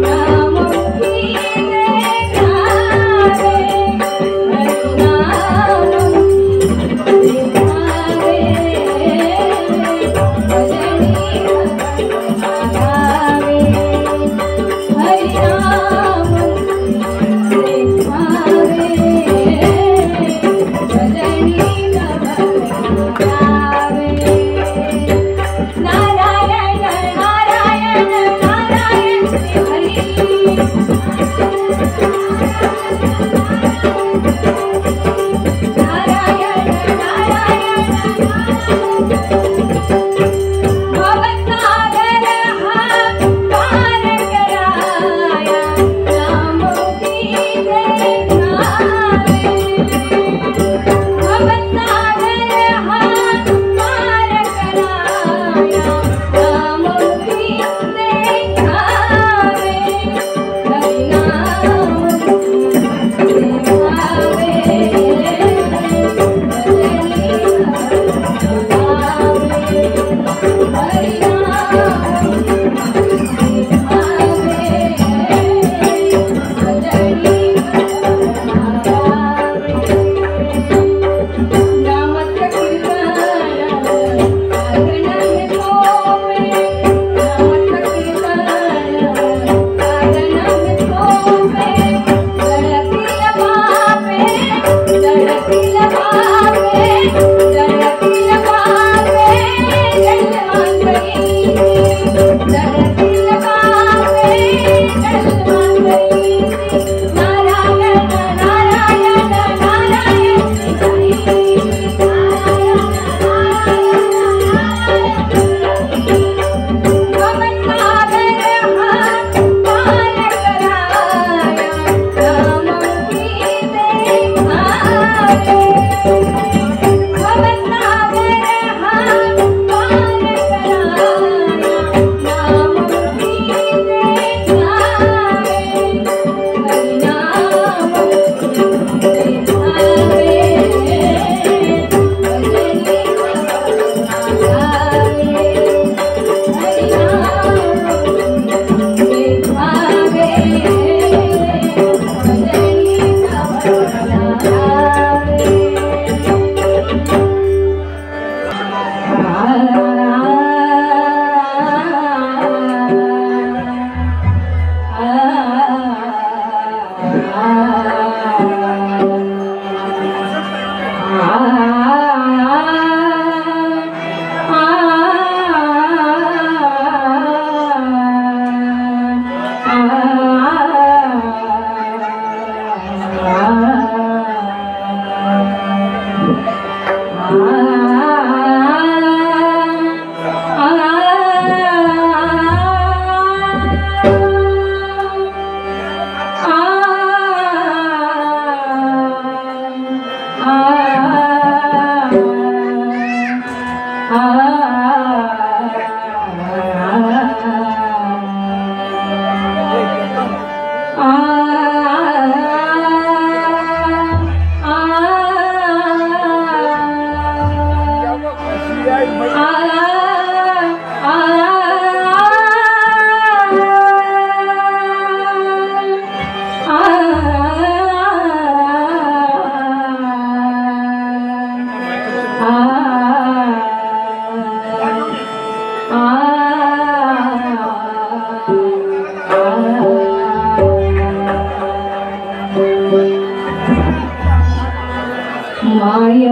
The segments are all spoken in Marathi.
नाम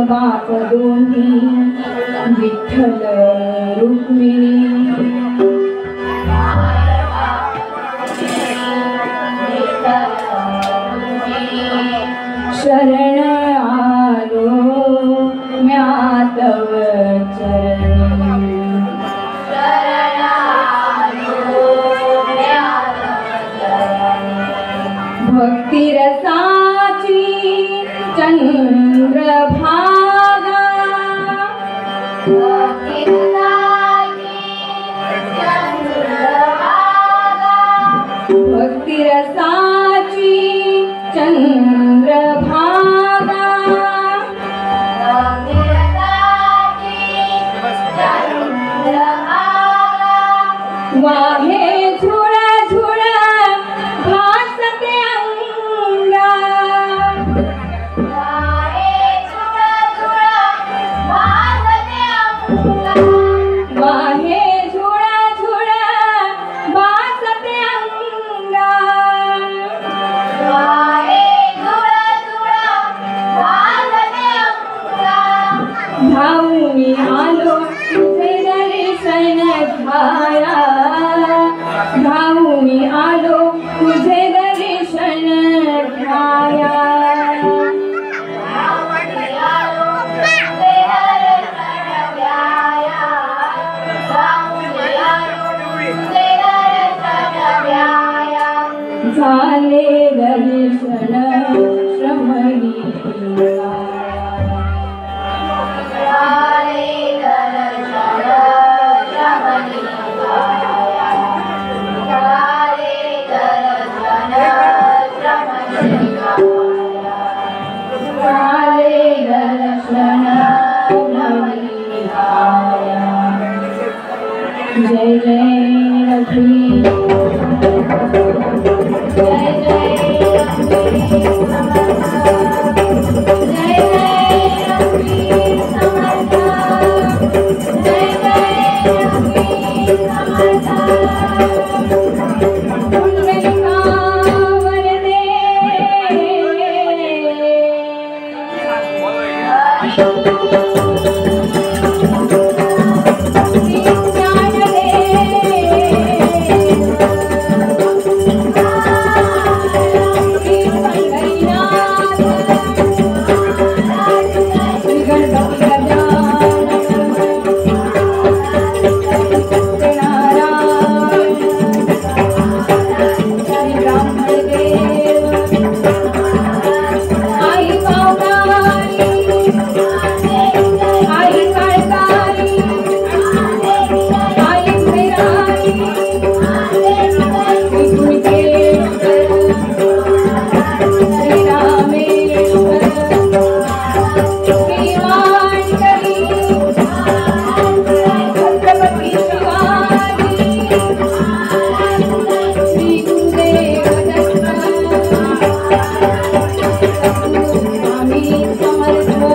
बाप दोन्ही विठ्ठल रुक्मिणी शरण आलो म्या तव चरणी भक्ती रसाची चंद्रभागा भक्ती रसाची चंद्रभागा वाहे झुळ झुळ भासते अंगा वाहे झुळ झुळ भासते अंगा धावून आलो तुझे दर्शन घ्याया धावून आलो तुझे दर्शन घ्याया झाले दर्शन श्रमणी जय जय रघुवीर जय जय जय रघुवीर समर्थ जय जय रघुवीर समर्थ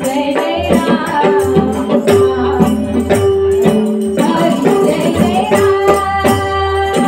जय जय राम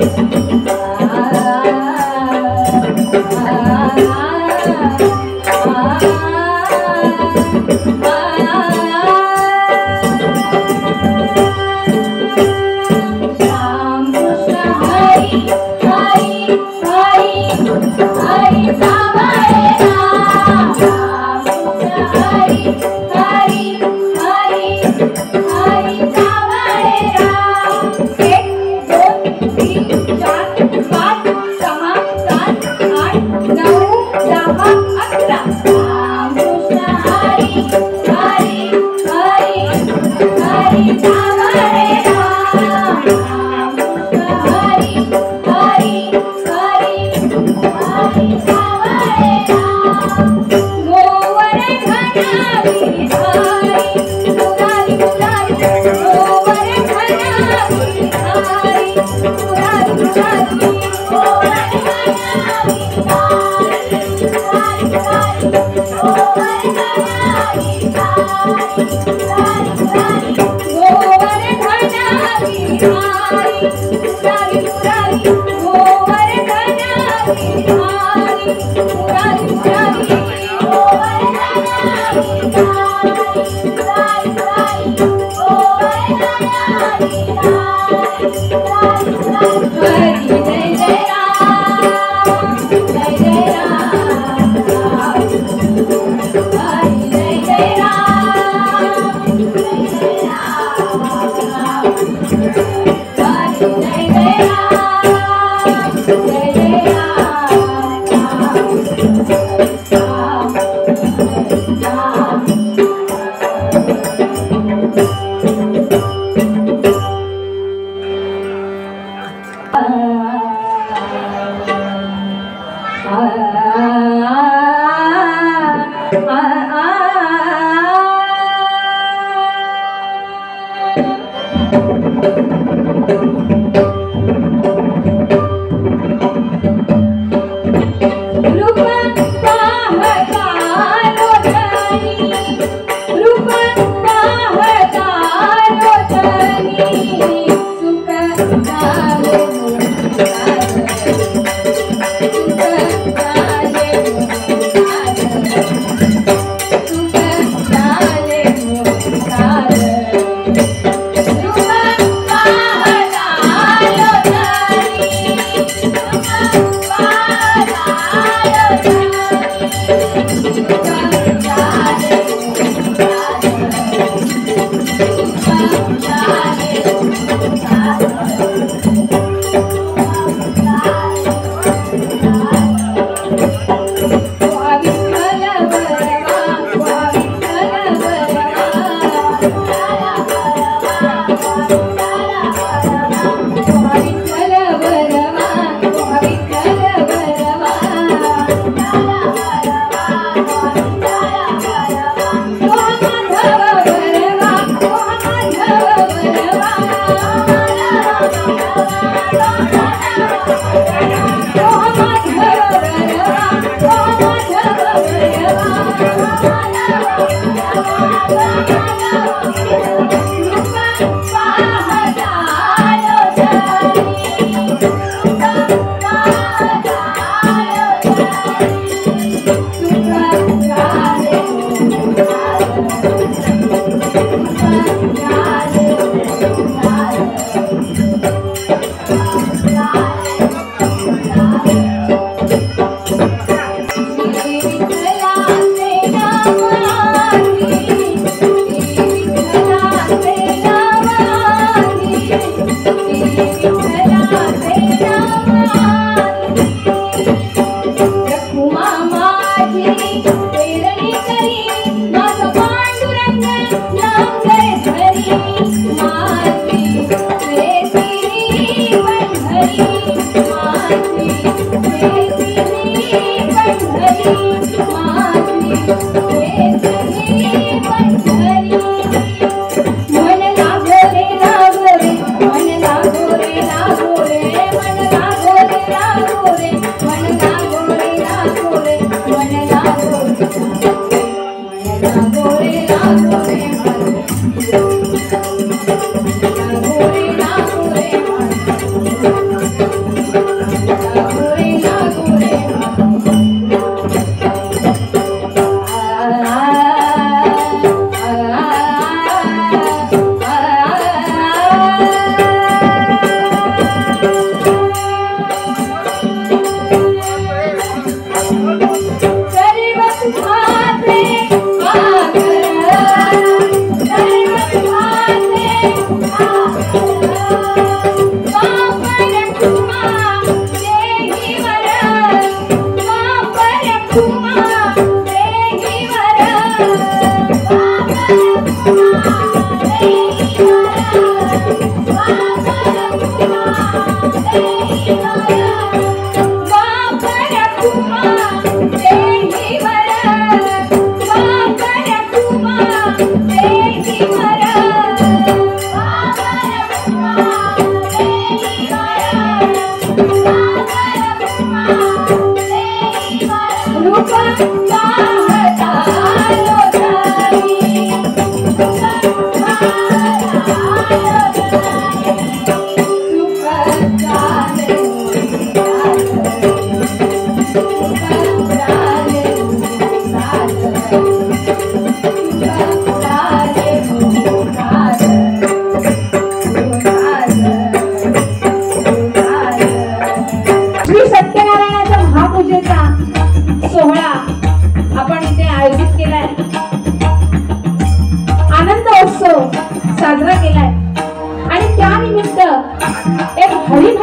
Thank you.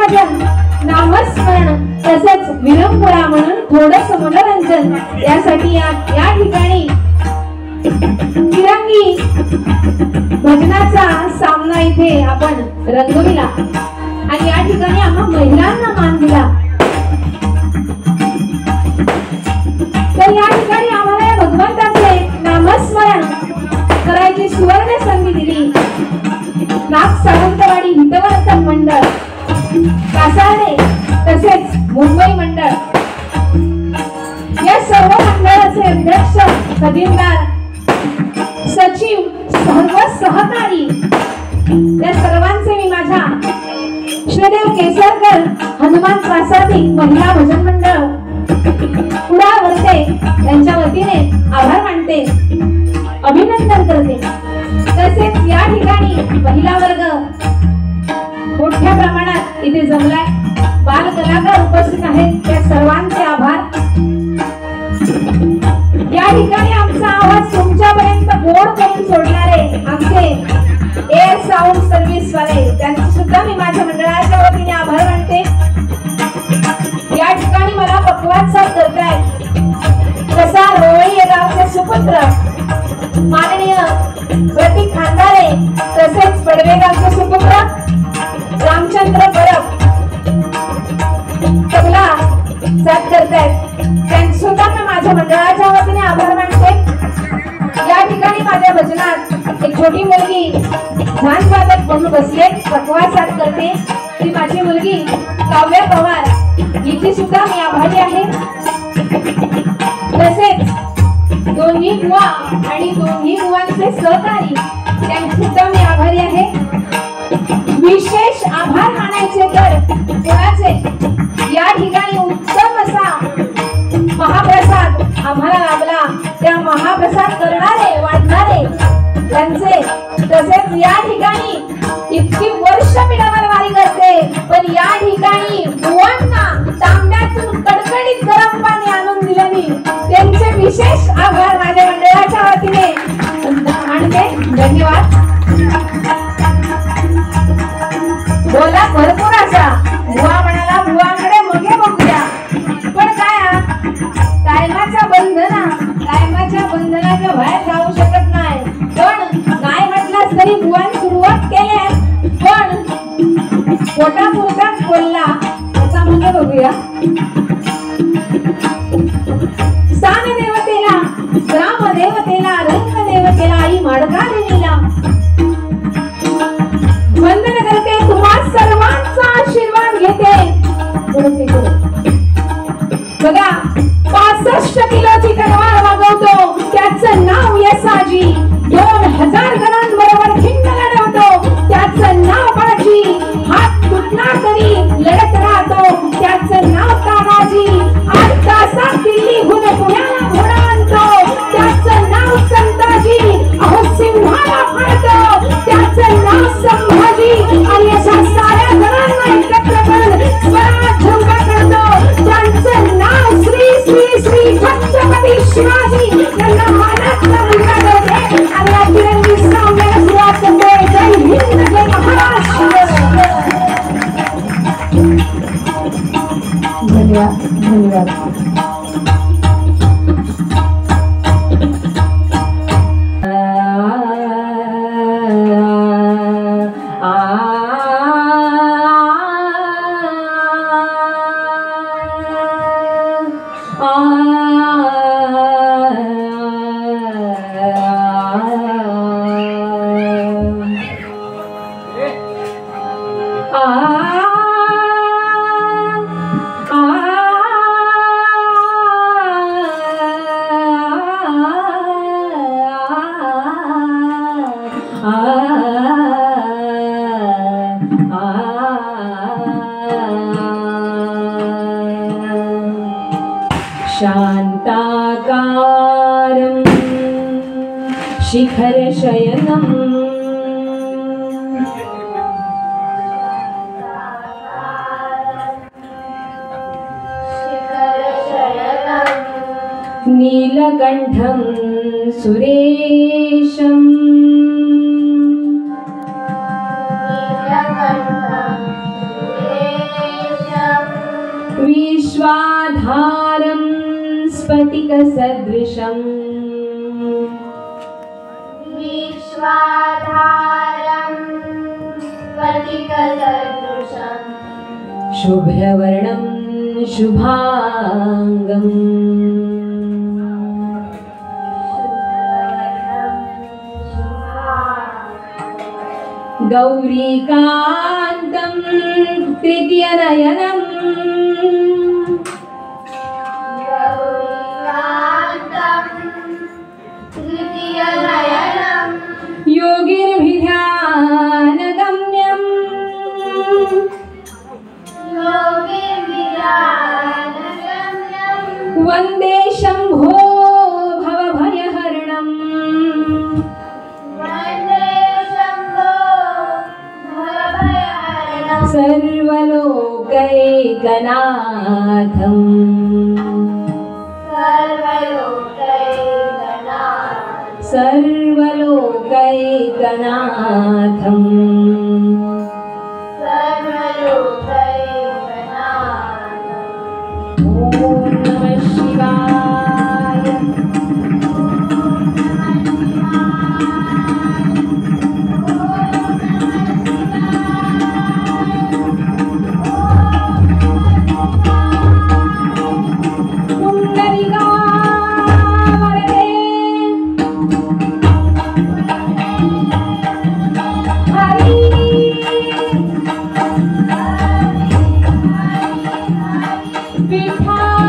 भजन, नामस्मरण तसेच विरंगुळा म्हणून थोडस मनोरंजन यासाठी या ठिकाणी तिरंगी भजनाचा सामना इथे आपण रंगविला आणि या ठिकाणी आम्हा महिलांना मान दिला। तर या ठिकाणी आम्हाला या भगवंताचे नामस्मरण करायची सुवर्ण संधी दिली। नाग सावंतवाडी हितवर्धक मंडळ, कासारे तसेच मुंबई मंडळ या सर्व मंडळाचे अध्यक्ष, खजिनदार, सचिव, सर्व सहकारी या सर्वांचे मी माझ्या श्रीदेव केसरकर हनुमान प्रासादिक महिला भजन मंडळ कुडाळ वर्धे यांच्या वतीने आभार मानते, अभिनंदन करते। तसेच या ठिकाणी महिला वर्ग मोठ्या प्रमाणात इथे जमलाय, बाल कलाकार उपस्थित आहेत, त्या सर्वांचे आभार। या ठिकाणी आमचा आवाज तुमच्यापर्यंत गोड करून सोडणारे आमचे एअर साऊंड सर्व्हिस वाले, त्यांचे सुद्धा मी माझ्या मंडळाच्या वतीने आभार मानते। या ठिकाणी मला पक्वाद साथ करतायत प्रसार रोवळी या गावचे सुपुत्र माननीय प्रतीक खांदारे, तसेच पडवे गावचे सुपुत्र रामचंद्र परब तबला साथ करतायत, त्यांचे सुद्धा मी माझ्या मंडळाच्या वतीने आभार मानते। या ठिकाणी माझ्या भजनात एक छोटी मुलगी झांज वादक म्हणून बसले, पक्वाद साथ करते, ती माझी मुलगी काव्या पवार, हिची सुद्धा मी आभारी आहे। तसेच दोन्ही बुवा आणि दोन्ही बुवांचे सहकारी, त्यांचे सुद्धा मी आभारी आहे। विशेष आभार मानायचे तर कोणाचे, या ठिकाणी उत्तम असा महाप्रसाद आम्हाला लाभला, त्या महाप्रसाद करणारे वाढणारे त्यांचे, तसेच या ठिकाणी इतकी वर्ष मी डबलवारी करते, पण या ठिकाणी बुवांना तांब्यातून कडकडीत गरम पाणी आणून दिल्याने त्यांचे विशेष आभार माझ्या मंडळाच्या वतीने मानते। धन्यवाद। बोला भरपूर असा, बुवा म्हणाला बुवांकडे मगे बघूया, पण काय कायमाच्या बंधनाच्या बाहेर जाऊ शकत नाही, पण नाही म्हटलं तरी बुवांनी सुरुवात केली, पण पोटापुरताच बोलला, त्याचा मगे बघूया। स्थान देवतेला, ग्राम देवतेला, रंग देवतेला, आई माडकालिनीला वंदन करते, तुम्हा सर्वांचा आशीर्वाद घेते। बघा 65 किलोची तलवार वागवतो, त्याचं नाव यसाजी, 2000 जणांबरोबर खिंड लढवतो, त्याचं नाव बाजी, हात तुटला तरी लढत राहतो, त्याचं नाव तानाजी, 8 तासात दिल्लीहून पुण्याला घोडा आणतो, त्याचं नाव संताजी, अहो सिंहाला फाडतो, त्याचं नाव संभाजी, आणि अशा साऱ्या जणांना एकत्र करून स्वराज्य उभा करतो, त्यांचं नाव श्री श्री श्री छत्रपती शिवाजी यांना मानाचा मुलगा देते, आणि या तिरंगी सामन्याला सुरुवात करते। जय हिंद, जय महाराष्ट्र। धन्यवाद, धन्यवाद। शान्ताकारं शिखरशयनं नीलकण्ठं सुरेशम् विश्वाधारं स्फटिकसदृशम् विश्वाधारं स्फटिकसदृशम् शुभ्रवर्णं शुभांगम् गौरीकान्तं तृतीयनयनम् योगिर्भिध्यानगम्यम् वन्दे शम्भो भवभयहरणम् सर्वलोकैकनाथम् सर्वलोकैकनाथम् ॐ नमः शिवाय पुण्डरीका वरदे हरि विठ्ठल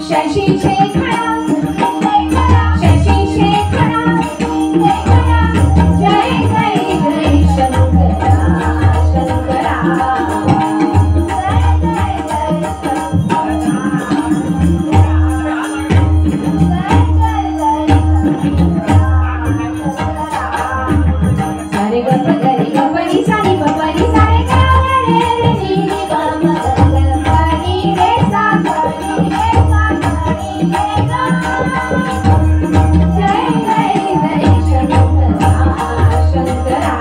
शशी शेखरा शशी शेखरा जय जय जय शंकरा शंकरा सारे ग प ग रे ग प नि सा नि प प नि सा रे ग रे रे नि नि प म ग ग प नि रे सा प नि रे सा प नि रे ग जय जय जय शंकरा शंकरा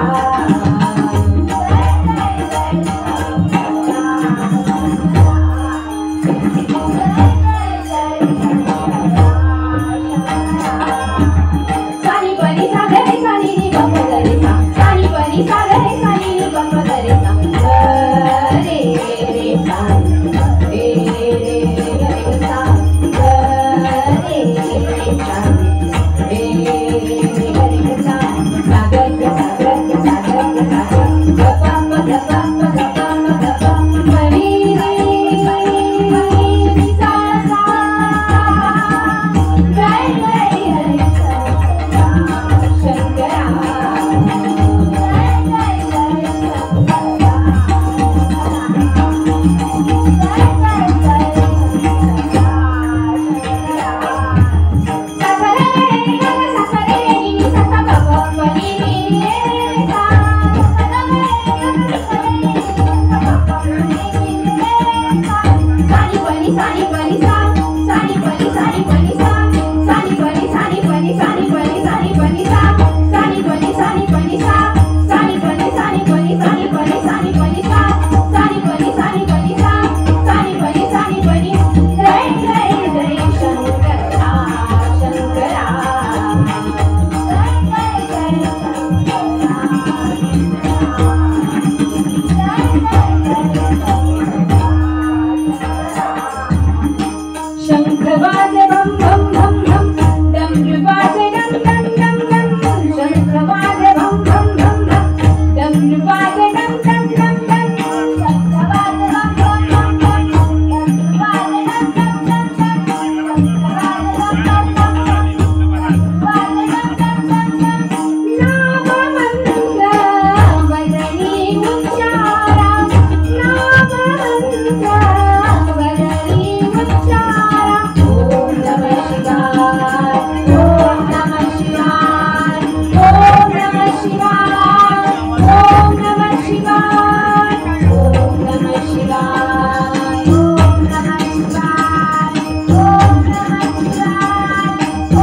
सानी पनी सा ग रे सा नि नि प प ग रे सा सानी पनी सा ग रे सा नि नि प प ग रे सा रे रे सा रे रे ग रे सा रे रे सा रे रे ग रे सा सा ग ग सा ग ग सा ग ग सा ग ग प प ग प प ग प म ग प म रे रे सा सा जय जय जय शंकरा शंख वाजे बम बम बम बम डमरू वाजे डम डम डम डम शंख वाजे बम बम बम बम डमरू वाजे डम डम डम डम शंख वाजे बम बम बम बम डमरू वाजे डम डम डम डम शंख वाजे बम बम बम बम वाजे डम डम डम डम नाम मंत्र वदनी उच्चारा नाम मंत्र वदनी उच्चारा ओम नमः शिवाय ओम नमः शिवाय ओम नमः शिवाय ओम नमः शिवाय ओम नमः शिवाय ओम नमः शिवाय ओम नमः शिवाय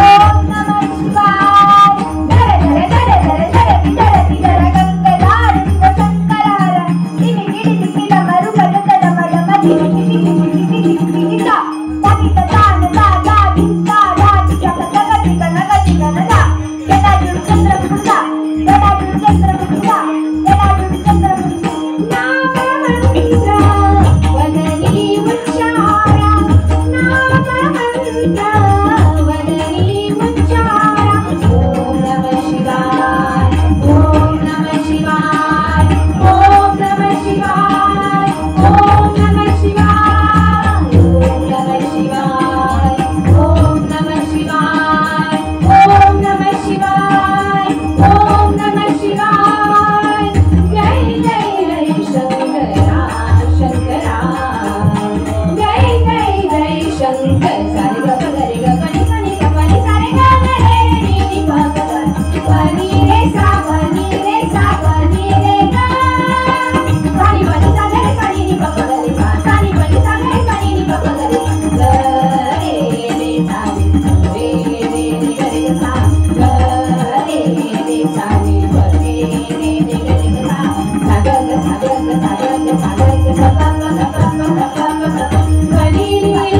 ओम नमः शिवाय धरे धरे धरे धरे धरे धरे धरे गंगाधार शिव शंकरार तिनि गिरि तिकिल मरु गजत डम डम तिनि गिरि गिरि गिरि गिरि ता ताकित तान ता ता दिता राति जग जगति गणगति गणदा गदा दुर्चंद्र मुंडा गदा दुर्चंद्र मुंडा गदा दुर्चंद्र मुंडा नाम मंत्र वदनी उच्चारा नाम मंत्र वदनी उच्चारा ओम नमः शिवाय ओम नमः शिवाय ओम नमः शिवाय ओम नमः शिवाय ओम नमः शिवाय ओम नमः शिवाय ओम नमः शिवाय ओम नमः शिवाय जय जय जय शंकरा शंकरा जय जय जय शंकर सारे ग प ग रे ग प नि सा नि प प नि सा रे ग ग रे नि नि प ग ग प नि रे सा प नि रे सा प नि रे ग सा नि प नि सा ग रे सा नि नि प प ग रे सा सा नि प नि सा ग रे सा नि नि प प ग रे ग रे रे सा रे रे रे ग रे सा ग रे रे सा रे प रे रे रे ग रे सा सा ग ग सा ग ग सा ग ग सा ग ग प प ग प प ग प प ग प नि रे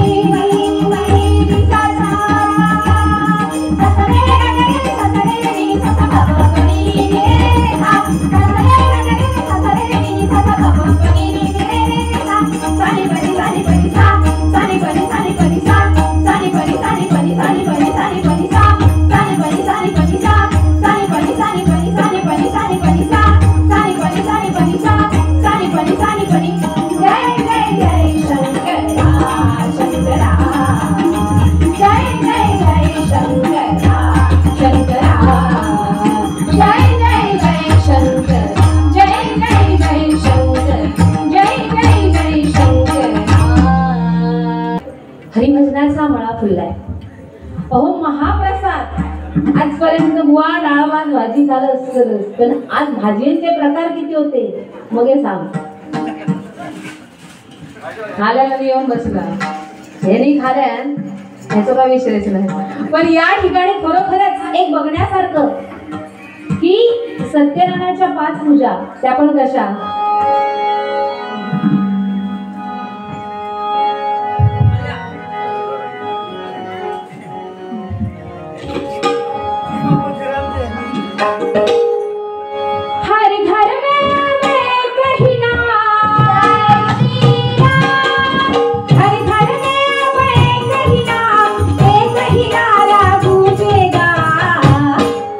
भजनाचा मळा फुललाय. अहो महाप्रसाद आजपर्यंत बुवा डाळ भात भाजी झालं असतंच, पण आज भाजींचे प्रकार किती होते मग हे सांग. खाल्याला येऊन बसला ह्यानी खाल्यान ह्याचं काय विषयच नाही. पण या ठिकाणी खरोखरच एक बघण्यासारखं की सत्यनारायणाच्या 5 पूजा त्या पण कशा. हर घर में कहीं ना हर घर में कहीं ना एक ही नारा गूंजेगा,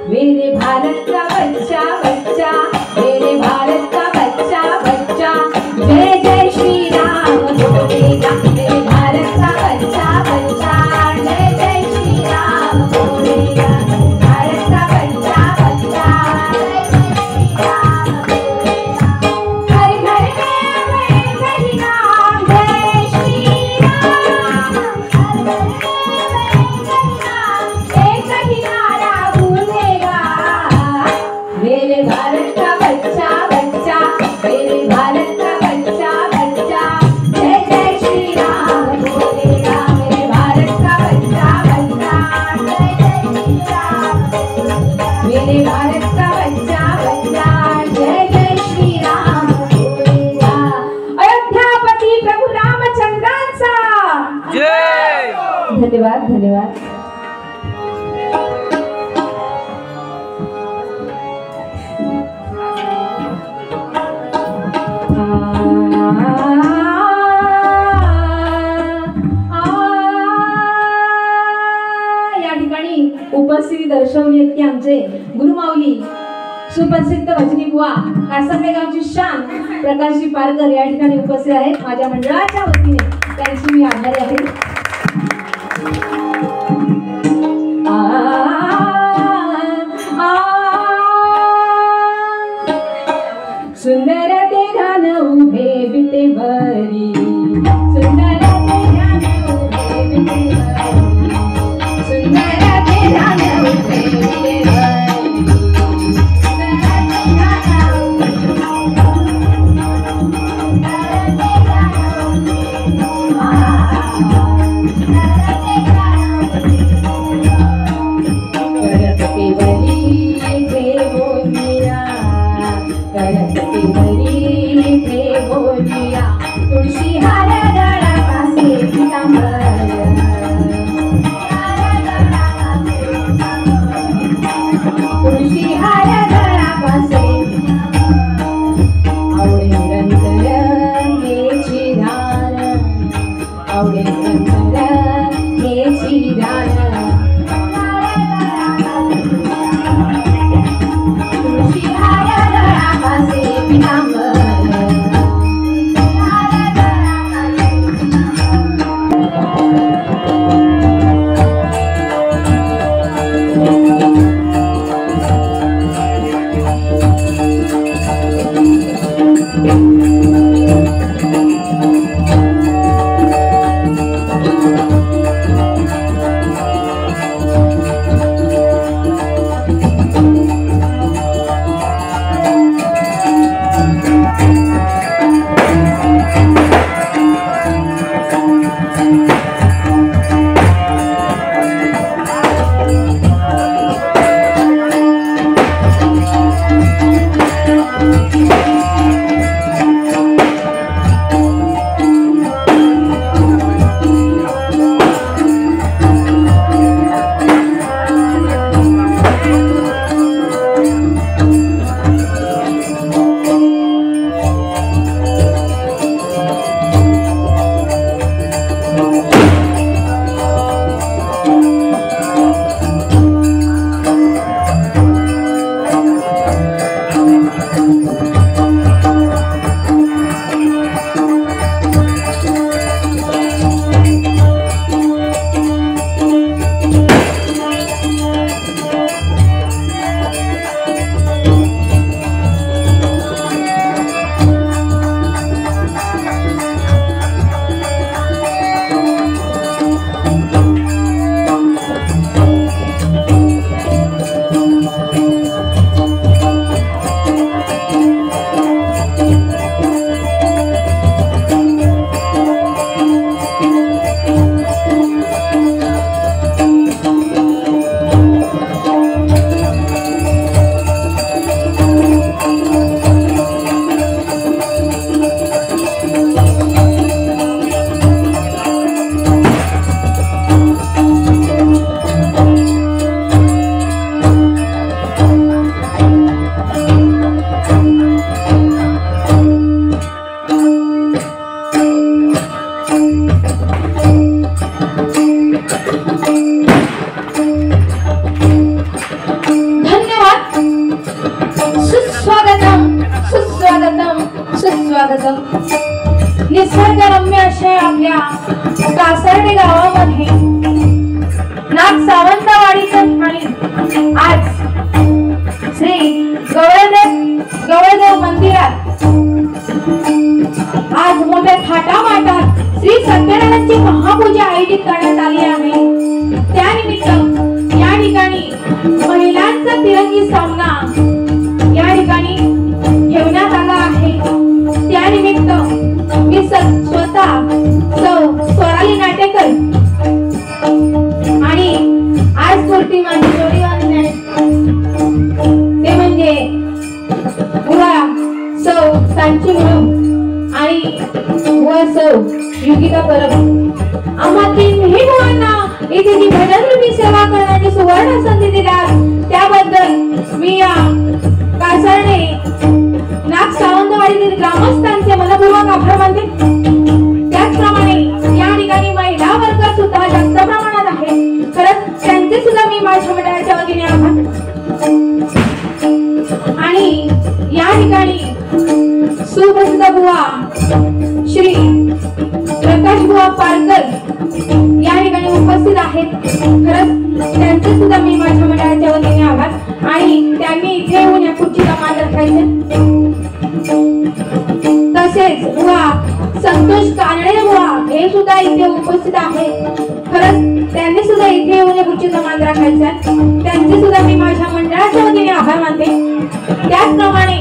मेरे भारत का बच्चा बच्चा, मेरे भारत का बच्चा बच्चा, जय जय श्री राम बोलेगा. मेरे भारत का बच्चा बच्चा, जय जय श्री राम बोलेगा. भारत का बच्चा बच्चा, जय जय श्री राम बोलेगा. हर घर में कहीं नाम जय श्री राम, हर घर में कहीं नाम एक ही नारा गूंजेगा, मेरे भारत का बच्चा बच्चा, मेरे भारत का बच्चा बच्चा, जय जय श्री राम बोलेगा. मेरे भारत का बच्चा बच्चा, जय जय श्री राम बोलेगा. मेरे भारत का बच्चा बच्चा, जय जय श्री राम बोलेगा. अयोध्यापती प्रभू रामचंद्रांचा जय. धन्यवाद धन्यवाद. या ठिकाणी उपस्थिती दर्शवली आहेत की आमचे गुरुमाऊली सुप्रसिद्ध भजनी बुवा कासंबे गावची शान प्रकाशजी पारकर या ठिकाणी उपस्थित आहेत. माझ्या मंडळाच्या वतीने त्यांची मी आभारी आहे. सुंदर ते रान उभे विटेवरी, सुंदर ते रान उभे विटेवरी, सुंदर ते रान उभे विटेवरी, सुंदर ते रान उभे तुळशी हार गळा पासे पितांबर, तुळशी हार गळा पासे आवडे निरंतर हेची धार, आवडे निरंतर हेची धार. तिरंगी सामना या ठिकाणी ठेवण्यात आला आहे। त्यानिमित्त मी स्वतः स्वराली नाटेकर आणि आज मूर्ती माझी जोडीवाली आहे ते म्हणजे बुवा सौ सांची म्हणून आणि बुवा सौ योगिता परब। आम्हा तीनही बुवांना इथे जी भजन रूपी सेवा करण्याची सुवर्ण संधी दिला त्याबद्दल मी या कासरणे नाग सावंतवाडीतील ग्रामस्थांचे मनपूर्वक आभार मानते। त्याचप्रमाणे या ठिकाणी महिला वर्ग सुद्धा जास्त प्रमाणात आहे, खरंच त्यांचे सुद्धा मी माझ्या मंडळाच्या वतीने आभार। आणि या ठिकाणी सुप्रसिद्ध बुवा श्री प्रकाश बुवा पारकर या ठिकाणी उपस्थित आहेत, खरंच त्यांचे सुद्धा मी माझ्या मंडळाच्या वतीने आभार। आणि त्यांनी इथे येऊन या खुर्चीचा मान राखायचे। तसेच बुवा संतोष कानडे बुवा हे सुद्धा इथे उपस्थित आहेत, खरंच त्यांनी सुद्धा इथे येऊन या खुर्चीचा मान राखायचा, त्यांचे सुद्धा मी माझ्या मंडळाच्या वतीने आभार मानते। त्याचप्रमाणे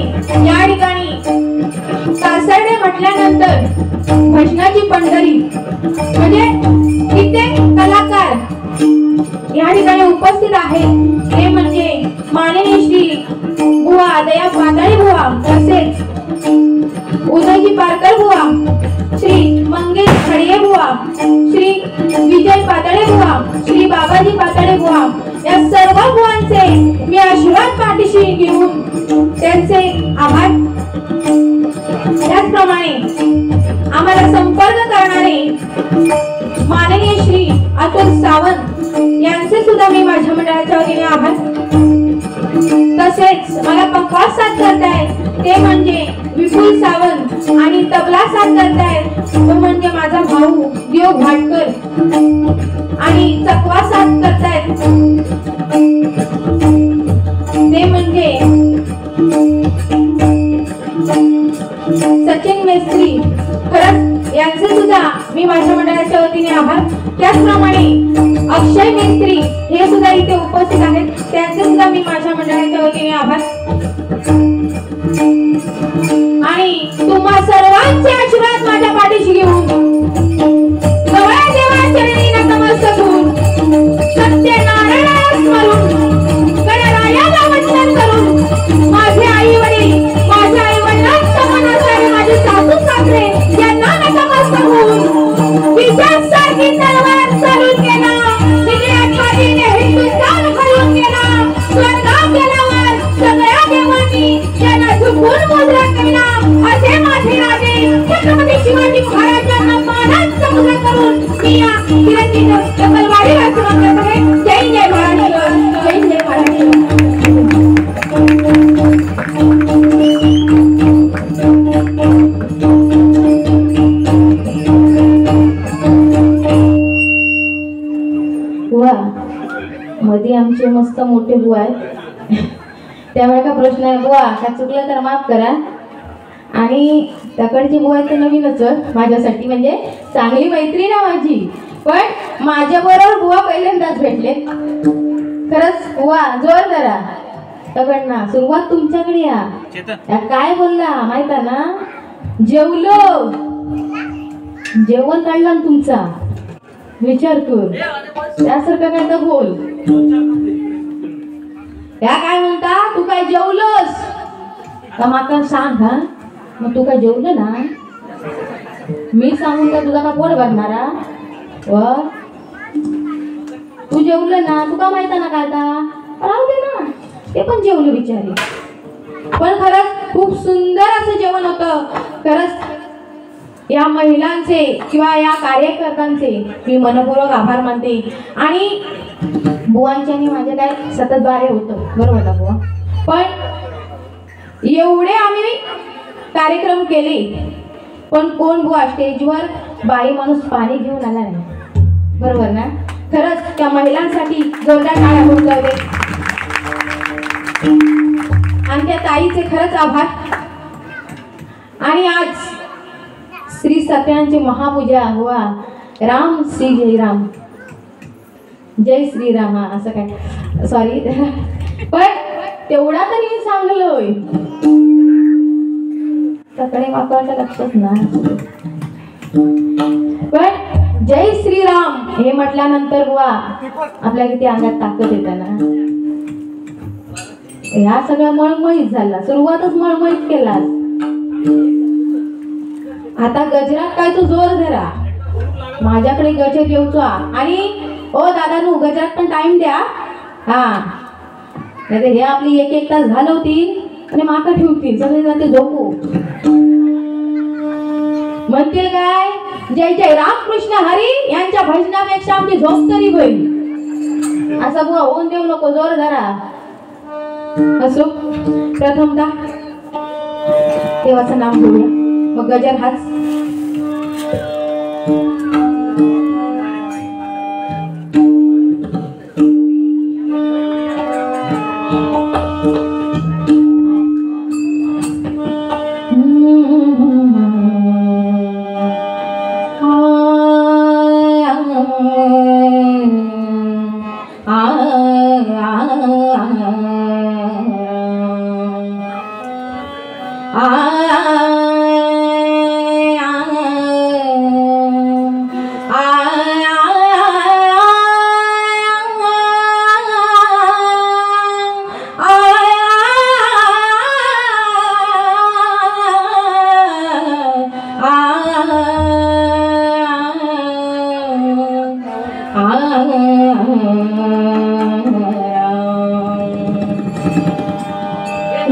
या ठिकाणी कासरडे म्हटल्यानंतर भजनाची पंढरी म्हणजे कित्येक कलाकार या ठिकाणी उपस्थित आहेत, हे म्हणजे माननीय श्री बुवा दया पाताळे बुवा, तसेच उदयजी पारकर बुवा, श्री मंगेश खडे बुवा, श्री विजय पाताळे बुवा, श्री बाबाजी पाताळे बुवा, या सर्व बुवांचे मी आशीर्वाद पाठीशी घेऊन त्यांचे आभार। त्याचप्रमाणे आम्हाला संपर्क करणारे माननीय श्री अतुल सावंत यांचे सुद्धा मी माझ्या मंडळाच्या वतीने आभार। तसेच मला पखवाज साथ करताय ते म्हणजे विपुल सावंत आणि तबला साथ करताय तो म्हणजे माझा भाऊ देव घाटकर आणि चकवा साथ करतायत ते म्हणजे सचिन मेस्त्री, खरंच यांचे सुद्धा मी माझ्या मंडळाच्या वतीने आभार। त्याचप्रमाणे अक्षय मेस्त्री हे सुद्धा इथे उपस्थित आहेत, त्यांचे सुद्धा मी माझ्या मंडळाच्या वतीने आभार। आणि तुम्हा सर्वांचे आशीर्वाद माझ्या पाठीशी घेऊन गवळ्या देवाचरणी नतमस्तक होऊन सत्यनारायणाला स्मरून गणरायाला वंदन करून माझे आई वडील माझ्या आई वडिलांचा मन असणारे माझे सासू सासरे यांना नतमस्तक होऊन विजयासारखी तलवार चालून गेला, विजया खालीने हिंदुस्थान हरवून गेला, स्वर्गात गेल्यावर सगळ्या देवांनी त्यांना झुकून मुद्रा केला, असे माझे राजे छत्रपती शिवाजी महाराजांना मानात समुद्र करून मी या किरंजी तलवारी वाचवत आहे। जय जय महाराष्ट्र, जय जय महाराष्ट्र। मध्ये आमचे मस्त मोठे बुवा आहेत त्यामुळे का प्रश्न आहे बुवा का चुकलं तर माफ करा। आणि त्याकडची बुवा आहे ते नवीनच माझ्यासाठी, म्हणजे चांगली मैत्रीण आहे माझी, पण माझ्याबरोबर बुवा पहिल्यांदाच भेटले। खरंच बुवा जोर करा तकडना सुरुवात तुमच्याकडे या काय बोलला माहित आहे ना, जेवलो जेवण काढला तुमचा विचार कर त्यासारखं काय तर बोल। त्या काय म्हणता तू काय जेवलोस का माका सांग, हा मग तू काय जेवलं ना मी सांगून का तुझा का पोट भरणारा व तू जेवलं ना तुका माहिती ना काय राहू दे ना, ते पण जेवलं बिचारी। पण खरंच खूप सुंदर असं जेवण होतं। खरंच या महिलांचे किंवा या कार्यकर्त्यांचे मी मनपूर्वक आभार मानते। आणि बुवांचे आणि माझे काय सतत बारे होतं बरोबर का बुवा, पण एवढे आम्ही कार्यक्रम केले पण कोण बुवा स्टेजवर बाई माणूस पाणी घेऊन आला नाही, बरोबर ना। खरंच त्या महिलांसाठी जोरदार टाळ्या होऊन जाऊ दे आणि त्या ताईचे खरंच आभार। आणि आज श्री सत्यांची महापूजा हुआ, राम श्री जय राम, जय श्री राम, असं काय सॉरी पण तेवढा तरी सांगलोय. सकाळी वापरायचं लक्षात नाही. पण जय श्रीराम हे म्हटल्यानंतर बुवा आपल्या किती अंगात ताकद येते ना. ह्या सगळ्या मळमळीत झाला. सुरुवातच मळमळीत केला. आता गजरात काय तू जोर धरा. माझ्याकडे गजर येऊचो आणि ओ दादा नू गजरात पण टाइम द्या. हा नाही हे आपली एक तास घालवतील आणि माका ठेवतील. सगळे जाते झोपू म्हणतील काय जय जय रामकृष्ण हरी यांच्या भजनापेक्षा आमची झोप तरी होईल. असं बुवा होऊन देऊ नको. जोर धरा. असो प्रथमतः देवाचं नाम घेऊया. मग गजर हाच.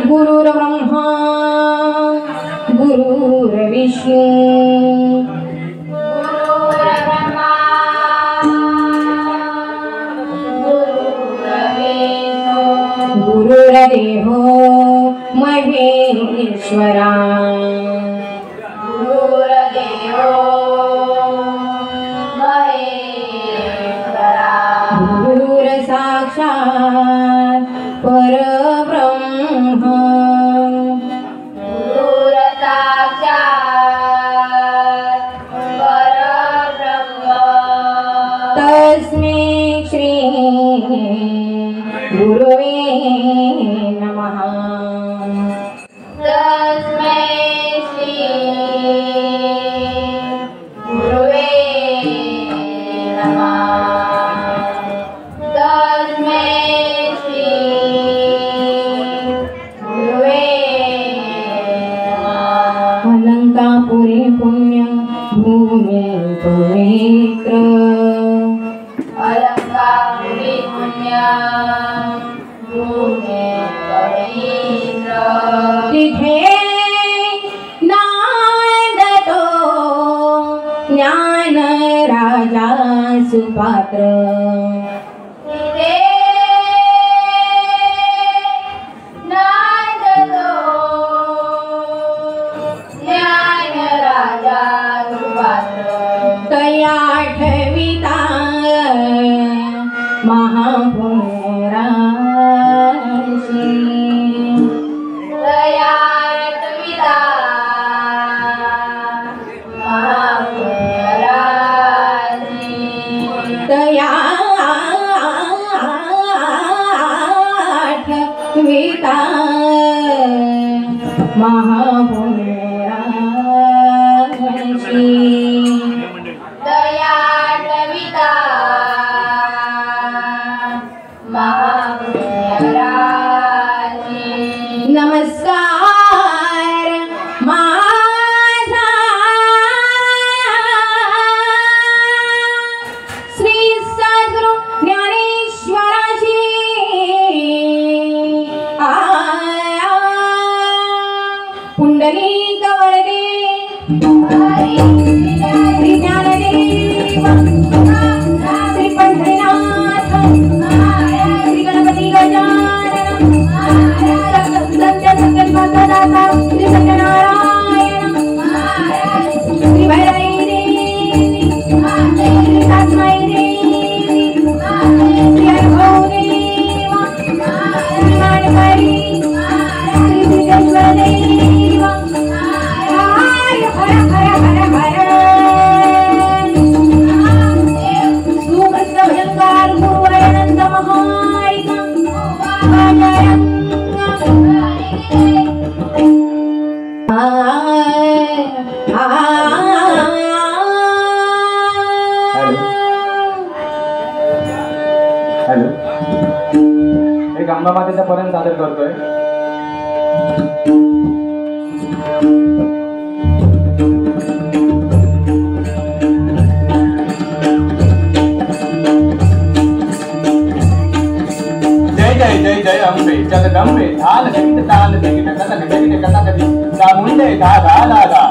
गुरुर्ब्रह्मा गुरुर्विष्णू गुरुर्ब्रह्मा गुरुर्विष्णू गुरुर्देवो महेश्वरा गुरुर्देवो महेश्वरा गुरुर्साक्षात् परब्रह्म गुरुर्साक्षात् परब्रह्म तस्मै श्री गुरुवे नमः. तस्मै श्री गुरुवे नमः. तस्मै श्री गुरुवे नमः. अलंकापुरी पुण्य भूमी पवित्र अलंकापुरी पुण्य भूमी पवित्र तिथे नांदतो ज्ञान राजा सुपात्र. तिथे नांदतो ज्ञान राजा सुपात्र. तया ठविता महापुराशी दयात विदा महापुरासी. तया ठविता महापुराशी दयात विदा महापुरासी. नमस्कार माझा श्री सद्गुरु ज्ञानेश्वराची. पुंडली हॅलो, एक अंबा मातेचा पर्यंत सादर करतोय. जय जय जय जय अंबे जगदंबे धाल जगित ताल जगित कथक जगित कथकति चामुंडे धा धा धा धा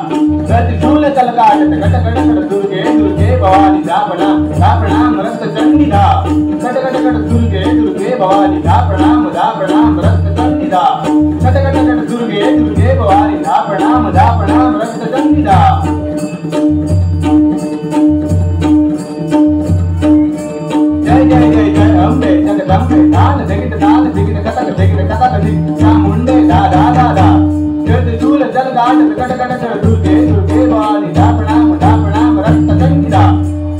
प्रतिशूल तलकाटत कट कट कट दुर्गे दुर्गे भवानी धा प्रणाम रक्त चंडी धा कट कट कट दुर्गे दुर्गे भवानी धा प्रणाम रक्त चंडी धा कट कट कट दुर्गे दुर्गे भवानी धा प्रणाम रक्त चंडी धा. जय जय जय जय अंबे जगदंबे धाल जगित कथक जगित कथकति चामुंडे धा धा धा धा त्रिशूल जलगाटत कट कट कट दुर्गे दुर्गे भवानी धा प्रणाम रक्त चंडी धा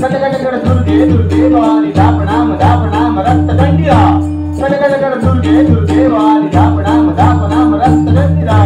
कट कट कट दुर्गे दुर्गे भवानी धा प्रणाम रक्त चंडी धा कट कट कट दुर्गे दुर्गे भवानी धा प्रणाम रक्त चंडी धा.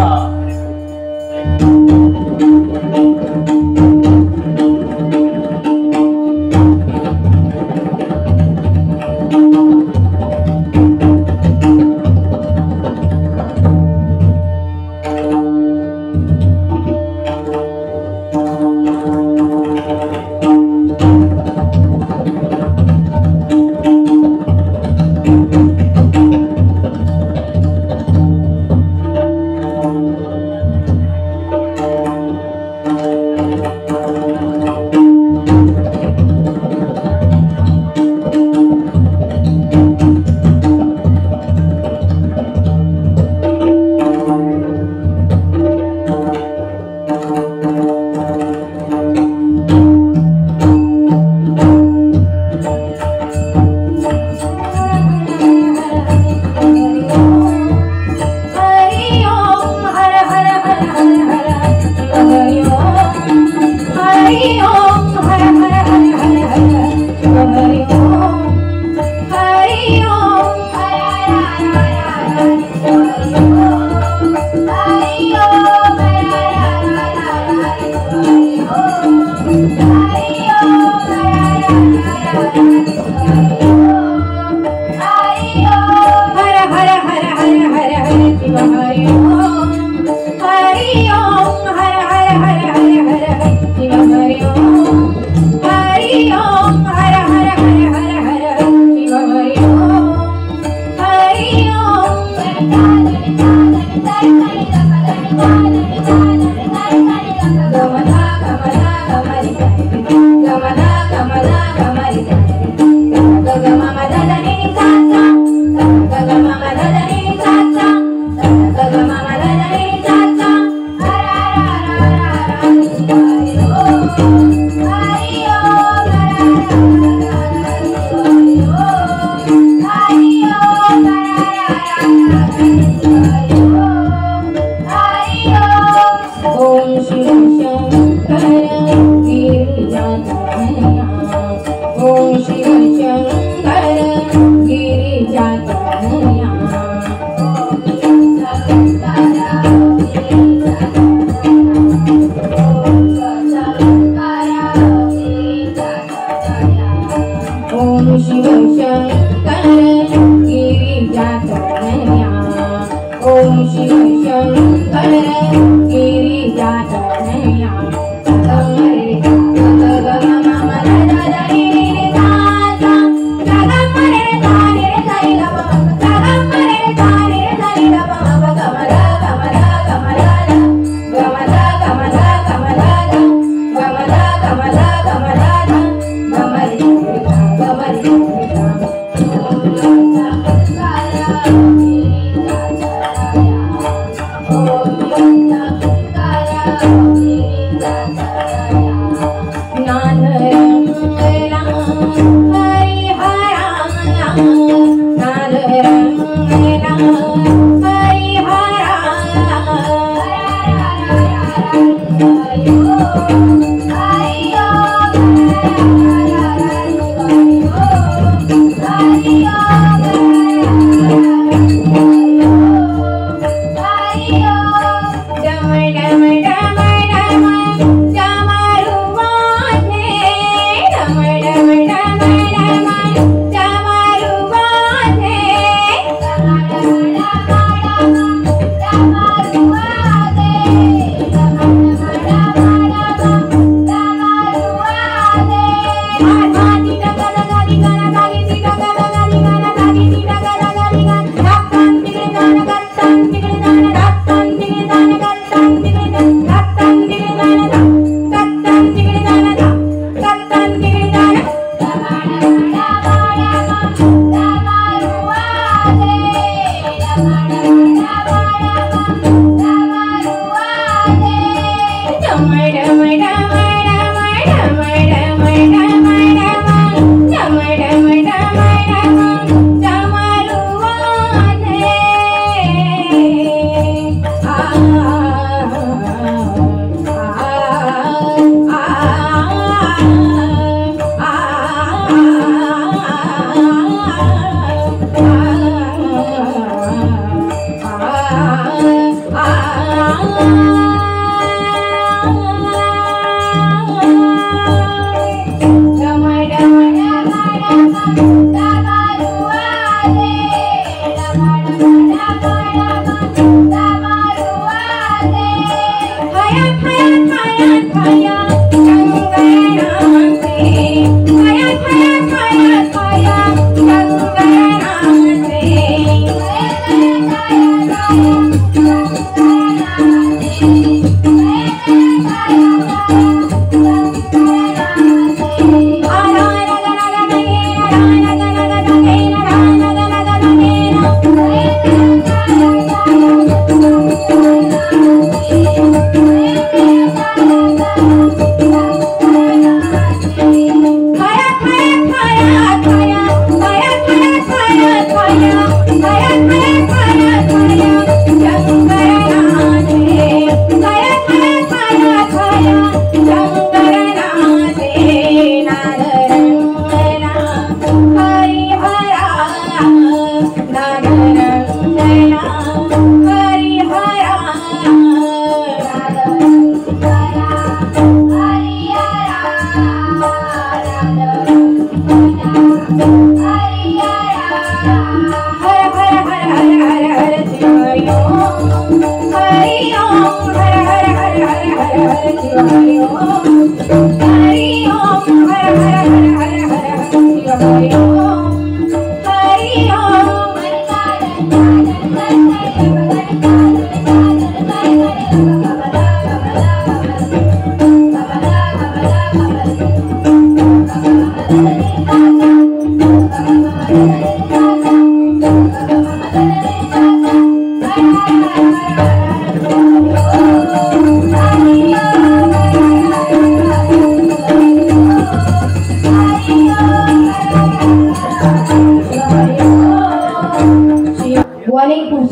Oh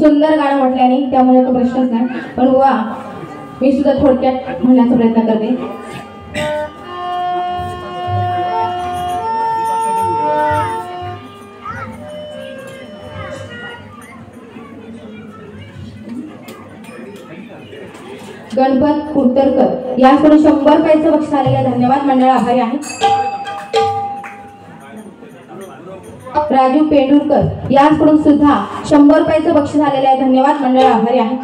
सुंदर गाणं म्हटल्याने त्यामुळे तो प्रश्नच नाही. पण बुवा मी सुद्धा थोडक्यात म्हणण्याचा प्रयत्न करते. गणपत कुर्तरकर याकडून 100 रुपयाचं बक्षीस आलेलं, धन्यवाद मंडळ आभारी आहे. राजू पेंडुरकर याकडून सुद्धा 100 रुपयाचं बक्षीस आलेलं आहे, धन्यवाद मंडळ आभारी आहे.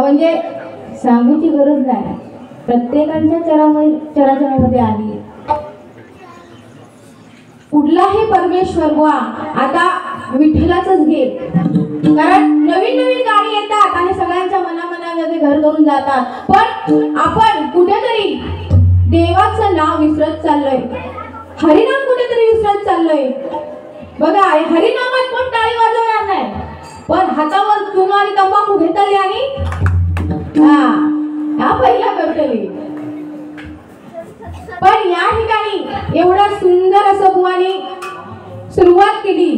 म्हणजे सांगूची गरज नाही, प्रत्येकाच्या चराचरामध्ये आली. कुठलाही परमेश्वर बुवा आता विठ्ठलाचंच घे, कारण नवीन नवीन गाणी येतात आणि सगळ्यांच्या मनामध्ये घर करून जातात. पण आपण कुठेतरी देवाचं नाव विसरत चाललोय, हरिनाम कुठेतरी विसरत चाललोय. बघा हरिनामात कोण टाळी वाजवणार नाही, पण हातावर चुना आणि तंबाखू घेतली आणि हा पहिला करतली. पण या ठिकाणी एवढं सुंदर असं बुवानी सुरुवात केली.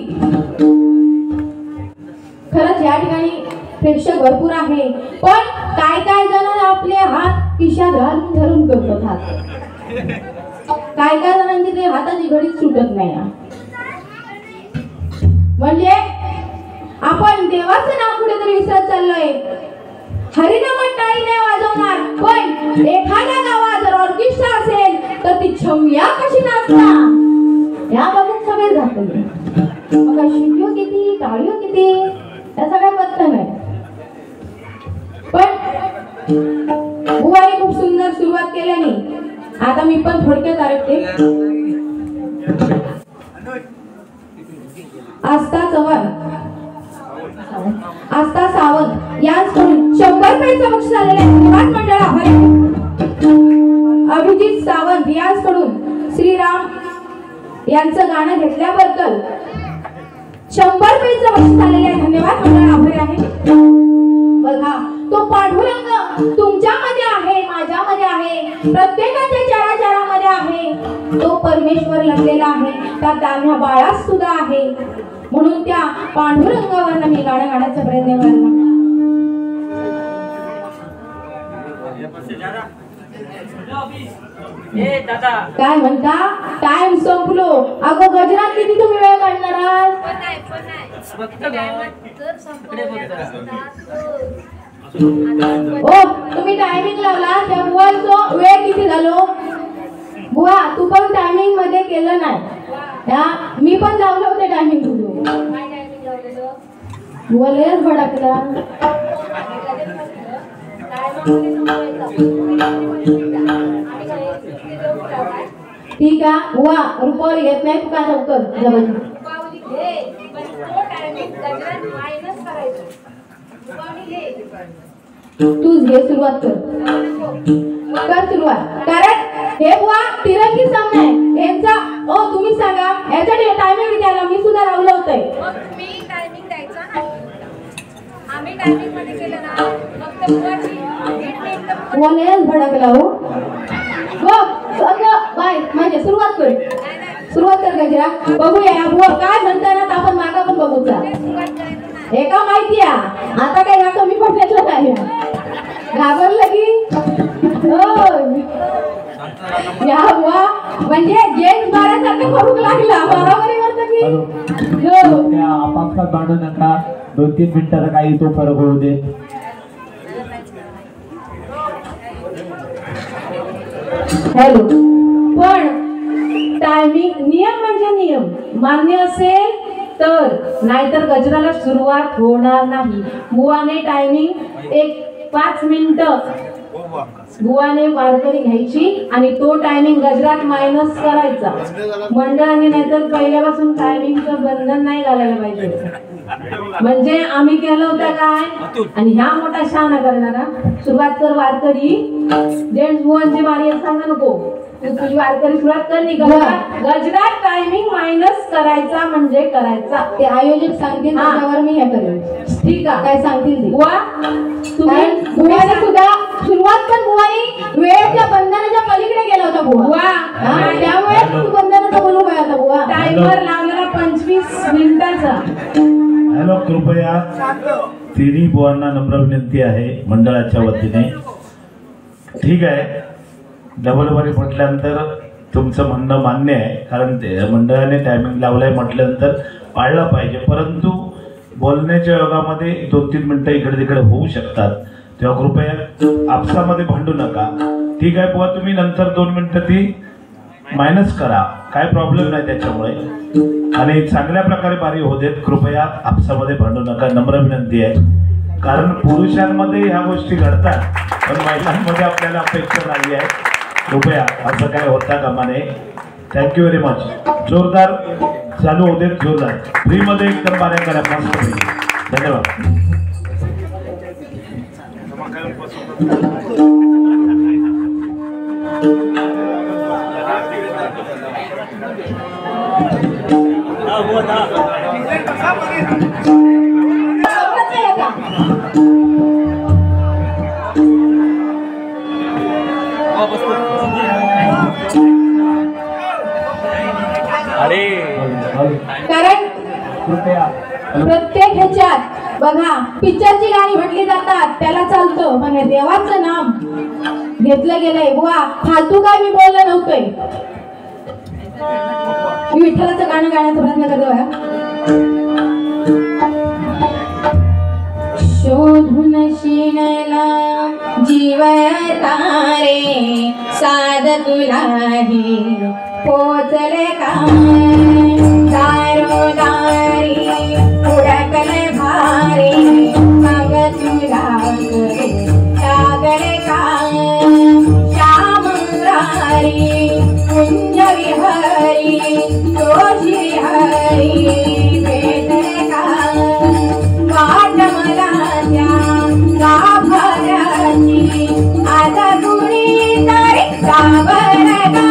खरंच या ठिकाणी प्रेक्षक भरपूर आहे, पण काय जण आपले हात खिशात घालून धरून करतात. काय जणांची ते हाताची घडीच सुटत नाही. म्हणजे आपण देवाचं नाव कुठेतरी विसरत चाललोय. हरिनामात टाळी नाही वाजवणार, पण एखाद्या गावात जर ऑर्केस्ट्रा असेल तर ती छम्या कशी नाचणार या बघून सगळे जाते. मग शिट्यो किती टाळीओ किती या सगळ्या पत्ता नाही. पण बुवाने खूप सुंदर सुरुवात केल्याने आता मी पण थोडक्यात आरखते. आस्था सावंत याचकडून 100 रुपयाचं बक्षीस आलेलं आहे, धन्यवाद मंडळ आभारी. अभिजित सावंत याचकडून श्रीराम यांचं गाणं घेतल्याबद्दल 100 रुपयाचं बक्षीस आलेलं आहे, धन्यवाद मंडळ आभारी आहे. बघा तो पांडुरंग तुमच्यामध्ये आहे, माझ्यामध्ये आहे, प्रत्येकाच्या चराचरामध्ये आहे. तो परमेश्वर लपलेला आहे, त्या दान्या बाळात सुद्धा आहे. म्हणून त्या पांडुरंगावर मी गाणं गाण्याचा प्रयत्न करणार. काय म्हणता टाइम संपलो. अगो गजरात किती तुम्ही वेळ काढणार आहात? ओ तुम्ही टायमिंग लावला त्या बुवाचा वेळ किती झालो? बुवा तू पण टायमिंग मध्ये केलं नाही. मी पण लावलं होतं टायमिंग. तुझं बुवा लयच भडकला. ठीक आहे बुवा रुपये घेत नाही का लवकर जवळ तूच घे सुरुवात कर सुरुवात. कारण हे बुवा तिरंगी सामना आहे यांचा. ओ तुम्ही सांगा यासाठी टायमिंग द्यायला मी सुद्धा लावलं होतंय. तुम्ही टायमिंग द्यायचा नाही, आम्ही टायमिंग मध्ये केलं ना फक्त बुवानेच भडकला. हो बाय म्हणजे सुरुवात कर गजरा. बघूया या बुवा काय म्हणताना आपण मागा पण बघूचा. हे का माहिती आहे आता काय या कमी पडल्यातलं नाही. घाबरलं की या बुवा म्हणजे जेम्स बॉन्डसारखं करूक लागला. बरोबर आहे म्हणतो की हॅलो हो. त्या आपापसात भांडू नका 2-3 मिनिटाचा काही तो फरक होऊ दे. हॅलो. पण टायमिंग नियम म्हणजे नियम मान्य असेल तर, नाहीतर गजराला सुरुवात होणार नाही. बुवाने टायमिंग 5 मिनिटं बुवाने वारकरी घ्यायची आणि तो टायमिंग गजरात मायनस करायचा. मंडळाने नाहीतर पहिल्यापासून टायमिंगचं बंधन नाही घालायला पाहिजे. म्हणजे आम्ही केलं होतं काय आणि ह्या मोठा शहाणा करणारा. सुरुवात कर वारकरी. जेंट्स बुवांची बारी सांगा नको. तुझी वारकरी सुरुवात कर नाही का. गजरात टायमिंग मायनस करायचा म्हणजे करायचा. ते आयोजक सांगतील त्याच्यावर मी हे करेन. ठीक आहे काय सांगतील बुवा. बुवाने सुद्धा सुरुवात पण बुवानी वेळेच्या बंधनाच्या पलीकडे गेला होता बुवा. त्यामुळे बंधनाचा बोलू काय होता बुवा. टाइमर लावलेला 25 मिनिटाचा. हॅलो, कृपया तिन्ही बुवांना नम्र विनंती आहे मंडळाच्या वतीने. ठीक आहे, डबल बारी म्हटल्यानंतर तुमचं म्हणणं मान्य आहे, कारण ते मंडळाने टायमिंग लावलाय म्हटल्यानंतर पाळलं पाहिजे. परंतु बोलण्याच्या योगामध्ये 2-3 मिनिटं इकडे तिकडे होऊ शकतात, तेव्हा कृपया आपसामध्ये भांडू नका. ठीक आहे बुवा, तुम्ही नंतर 2 मिनिटं ती मायनस करा, काय प्रॉब्लेम नाही त्याच्यामुळे. आणि चांगल्या प्रकारे बारी होऊ देत. कृपया आपसामध्ये भांडू नका, नम्र विनंती आहे. कारण पुरुषांमध्ये ह्या गोष्टी घडतात, पण महिलांमध्ये आपल्याला अपेक्षा नाही आहे. कृपया असं काय होता कामा नये. Thank you very much. जोरदार चालू होऊ देत, जोरदार फ्रीमध्ये एकदम बाऱ्या करा मस्त. धन्यवाद. कारण प्रत्येक ह्याच्यात बघा पिक्चरची गाणी म्हटली जातात त्याला चालतं, पण हे देवाचं नाम घेतलं गेलंय बुवा. फालतू काय मी बोललं नव्हतंय. मी विठ्ठलाचं गाणं गाण्याचा प्रयत्न करतो. शोधून शिणला जीव तारे साध तुलाही पोचले काय. दारोदारी उडकले भारी मग तुला लागले काय. श्यामंगारी कुंज विहारी तोशी हरी भेटले काय. वाट मला त्या गाभाऱ्याची आता कुणी तरी गाभर काय.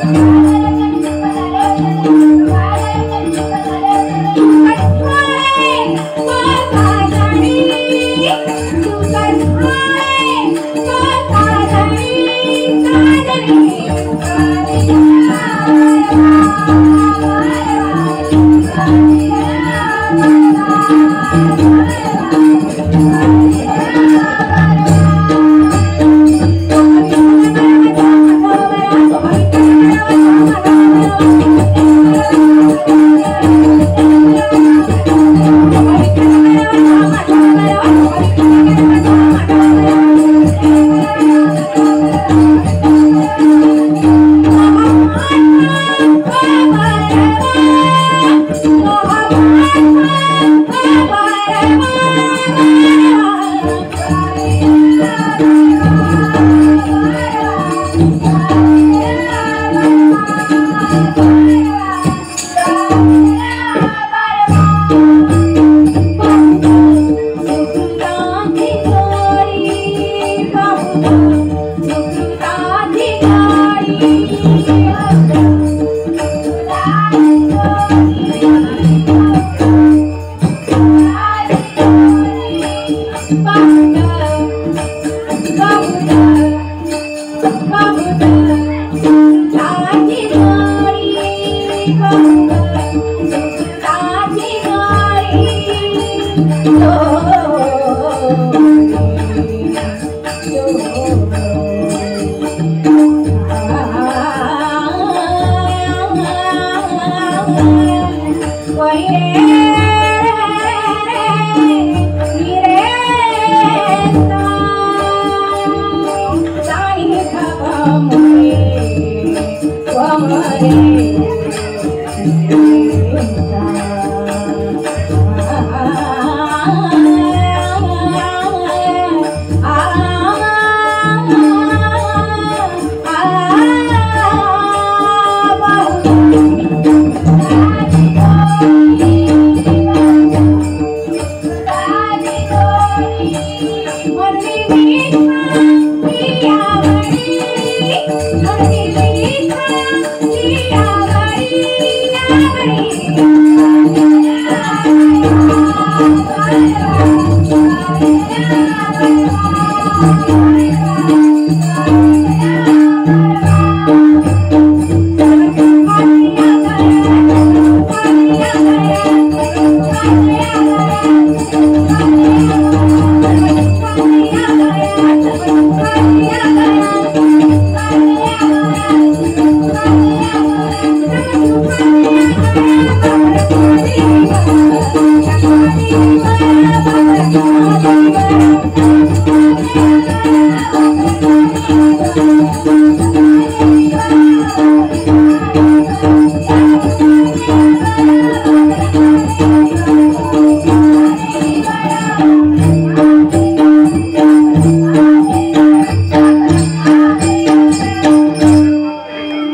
Thank you. Hare